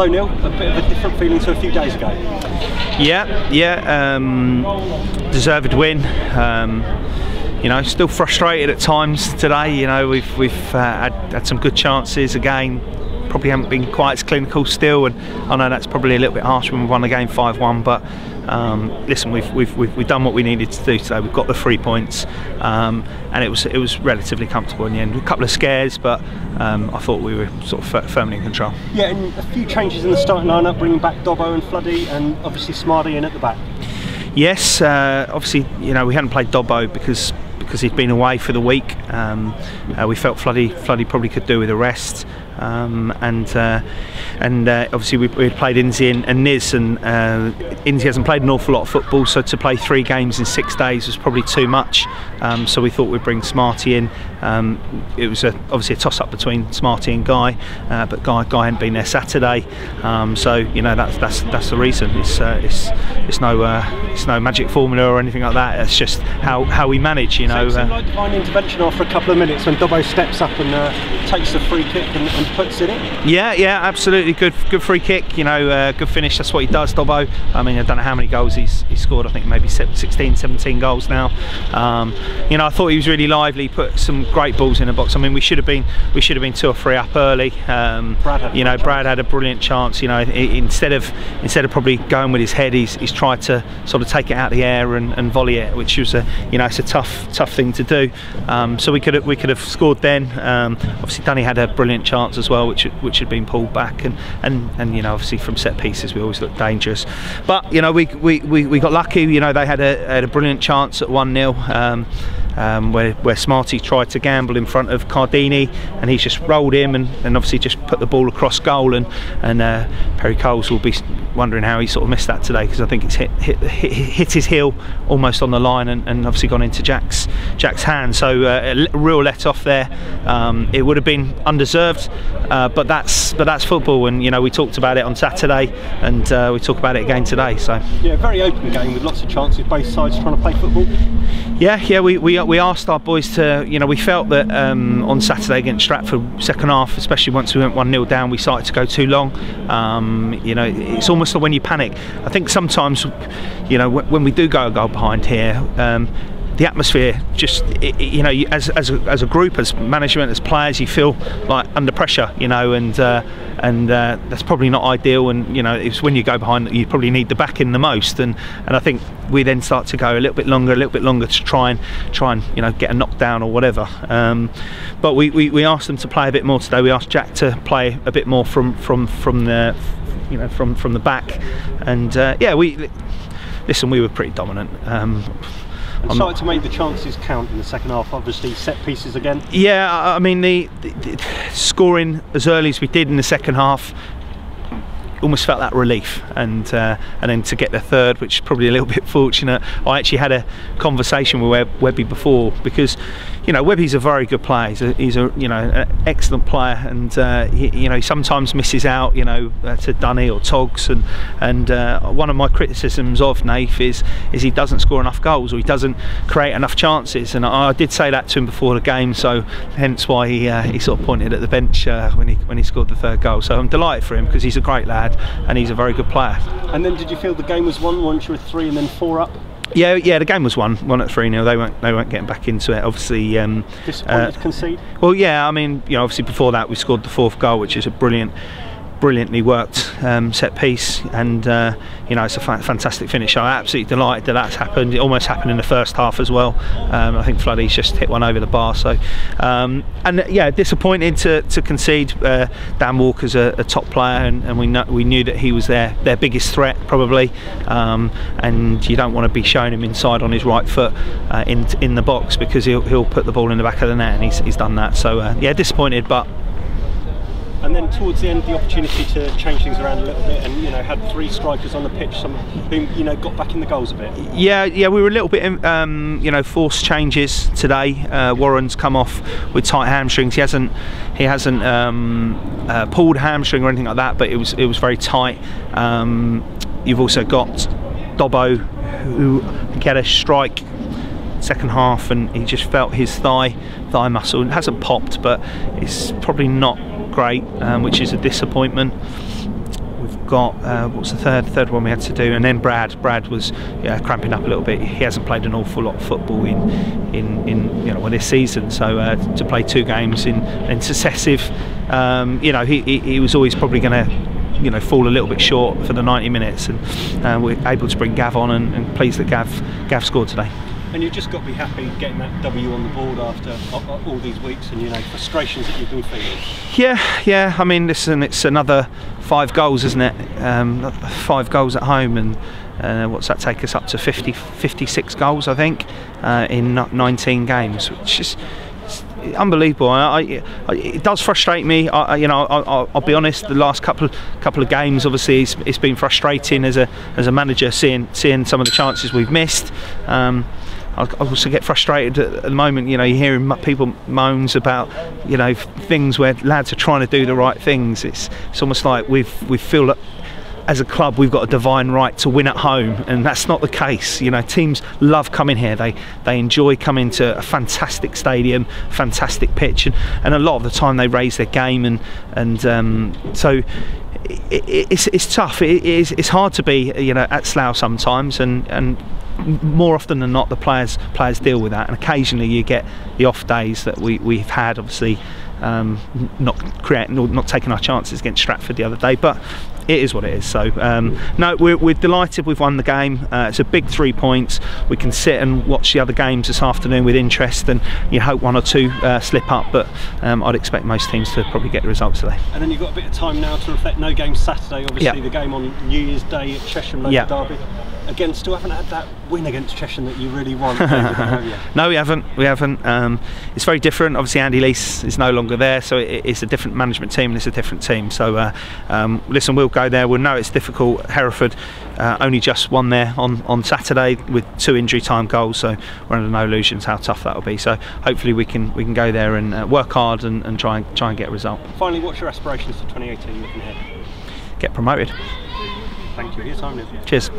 So Neil, a bit of a different feeling to a few days ago. Yeah. Deserved win. You know, still frustrated at times today. You know, we've had some good chances again. Probably haven't been quite as clinical still, and I know that's probably a little bit harsh when we won the game 5-1. But listen, we've done what we needed to do today. We've got the 3 points, and it was relatively comfortable in the end. A couple of scares, but I thought we were sort of firmly in control. Yeah, and a few changes in the starting lineup, bringing back Dobbo and Floody, and obviously Smarty in at the back. Yes, obviously, you know, we hadn't played Dobbo because he'd been away for the week. We felt Floody probably could do with a rest. Obviously we played Inzi and Niz, and Inzi hasn't played an awful lot of football, so to play 3 games in 6 days was probably too much. So we thought we'd bring Smarty in. It was obviously a toss-up between Smarty and Guy, but Guy hadn't been there Saturday, so you know that's the reason. It's no magic formula or anything like that. It's just how we manage, you know. So it seemed like divine intervention after a couple of minutes when Dobbo steps up and takes the free kick and puts it in. Yeah, absolutely good free kick. You know, good finish. That's what he does, Dobbo. I mean, I don't know how many goals he's scored. I think maybe 16, 17 goals now. You know, I thought he was really lively. Put some great balls in the box. I mean, we should have been 2 or 3 up early. Brad had a brilliant chance. You know, instead of probably going with his head, he's tried to sort of take it out of the air and volley it, which was it's a tough thing to do. So we could have scored then. Obviously, Danny had a brilliant chance as well, which had been pulled back, and you know, obviously from set pieces we always look dangerous. But you know, we got lucky. You know, they had a brilliant chance at 1-0. Where Smarty tried to gamble in front of Cardini, and he's just rolled him and obviously just put the ball across goal, and Perry Coles will be wondering how he sort of missed that today, because I think it's hit his heel almost on the line and obviously gone into Jack's hand. So a real let off there. It would have been undeserved, but that's football, and you know, we talked about it on Saturday, and we talk about it again today. So yeah, very open game with lots of chances, both sides trying to play football. Yeah, we asked our boys to, you know, we felt that on Saturday against Stratford, second half, especially once we went 1-0 down, we started to go too long. You know, it's almost like when you panic. I think sometimes, you know, when we do go a goal behind here, the atmosphere just, you know, as a group, as management, as players, you feel like under pressure, you know, and that's probably not ideal. And you know, it's when you go behind that you probably need the backing the most. And I think we then start to go a little bit longer to try and you know, get a knockdown or whatever. But we asked them to play a bit more today. We asked Jack to play a bit more from the, you know, from the back. And yeah, we were pretty dominant. And started to make the chances count in the second half, obviously set pieces again. Yeah, I mean, the scoring as early as we did in the second half almost felt that relief, and then to get the third, which is probably a little bit fortunate. I actually had a conversation with Webby before, because you know, Webby's a very good player. He's a you know, an excellent player, and he sometimes misses out, you know, to Dunny or Togs, and one of my criticisms of Nath is he doesn't score enough goals, or he doesn't create enough chances, and I did say that to him before the game, so hence why he sort of pointed at the bench when he scored the third goal. So I'm delighted for him, because he's a great lad and he's a very good player. And then did you feel the game was won once you were 3 and then 4 up? Yeah, the game was won at 3-0. They weren't getting back into it. Obviously, disappointed to concede. Well, yeah, I mean, you know, obviously before that we scored the 4th goal, which is a brilliantly worked set piece, and you know, it's a fantastic finish. I'm absolutely delighted that that's happened. It almost happened in the first half as well. I think Floody's just hit one over the bar. So, and yeah, disappointed to concede. Dan Walker's a top player, and we knew that he was their biggest threat probably. And you don't want to be showing him inside on his right foot in the box, because he'll put the ball in the back of the net, and he's done that. So yeah, disappointed, but. And then towards the end, the opportunity to change things around a little bit, and you know, had 3 strikers on the pitch, some who, you know, got back in the goals a bit. Yeah, we were a little bit, you know, forced changes today. Warren's come off with tight hamstrings. He hasn't pulled hamstring or anything like that, but it was very tight. You've also got Dobbo, who had a strike second half, and he just felt his thigh muscle. It hasn't popped, but it's probably not great, which is a disappointment. got what's the third one we had to do, and then Brad was cramping up a little bit. He hasn't played an awful lot of football in this season, so to play 2 games in successive, he was always probably going to fall a little bit short for the 90 minutes, and we're able to bring Gav on, and pleased that Gav scored today. And you've just got to be happy getting that W on the board after all these weeks and frustrations that you've been feeling. Yeah. I mean, listen, it's another 5 goals, isn't it? 5 goals at home, and what's that take us up to 56 goals, I think, in 19 games, which is unbelievable. It does frustrate me. I'll be honest. The last couple of games, obviously, it's been frustrating as a manager, seeing some of the chances we've missed. I also get frustrated at the moment. You're hearing people moans about things where lads are trying to do the right things. It's almost like we feel that as a club we've got a divine right to win at home, and that's not the case. Teams love coming here. They enjoy coming to a fantastic stadium, fantastic pitch, and a lot of the time they raise their game, and so it's tough. It's hard to be at Slough sometimes, and more often than not the players deal with that, and occasionally you get the off days that we've had, obviously, not taking our chances against Stratford the other day, but it is what it is. So no, we're delighted we've won the game. It's a big 3 points. We can sit and watch the other games this afternoon with interest, and you hope 1 or 2 slip up, but I'd expect most teams to probably get the results today. And then you've got a bit of time now to reflect. No game Saturday, obviously. The game on New Year's Day at Chesham local derby. Again, still haven't had that win against Chesham that you really want. No, we haven't. It's very different. Obviously, Andy Leese is no longer there, so it's a different management team and it's a different team. So listen, we'll go there. We'll know it's difficult. Hereford only just won there on Saturday with 2 injury time goals, so we're under no illusions how tough that will be. So hopefully we can go there and work hard and try and get a result. Finally, what's your aspirations for 2018 looking ahead? Get promoted. Thank you for your time, Liv. Cheers.